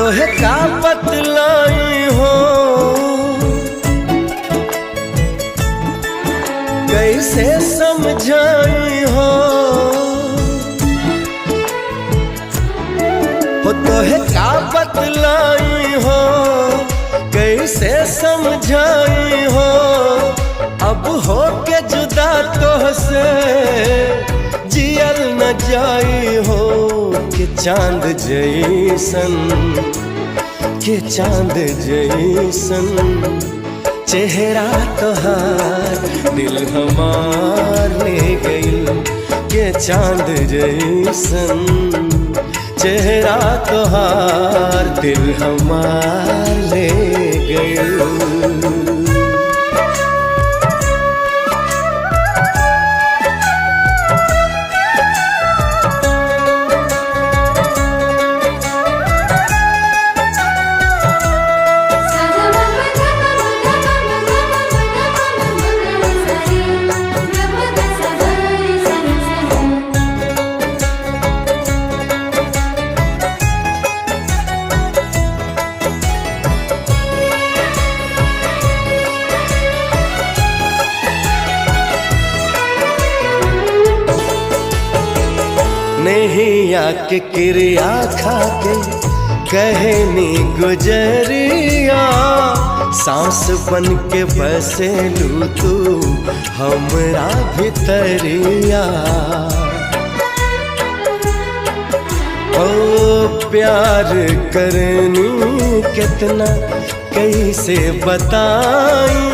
तोहे का बतलाई हो, कैसे समझाई हो, तोहे का बतलाई हो, कैसे समझाई हो। अब हो के जुदा तोहसे जियल न जाई हो, के चांद जैसन, के चांद जैसन चेहरा तोहार दिल हमार ले गइल, के चांद जैसन चेहरा तोहार दिल हमार ले गइल। नैया के क्रिया खाके कहनी गुजरिया, सांस बन के बसेलू तू हमरा भितरिया। ओ प्यार करनी कितना कैसे बताई,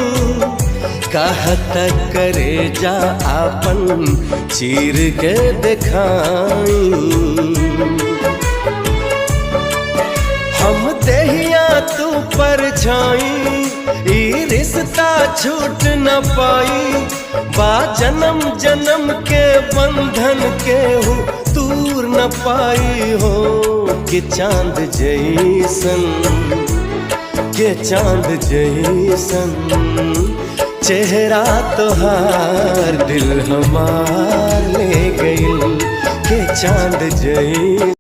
कहत करे जा आपन चीर के दिखाई। हम देहिया तू परछाई, ई रिश्ता छूट न पाई। बा जन्म जन्म के बंधन के हो दूर न पाई हो, कि चांद जैसन, के चांद जैसन चेहरा तोहार दिल हमार ले गइल, के चांद जैसन।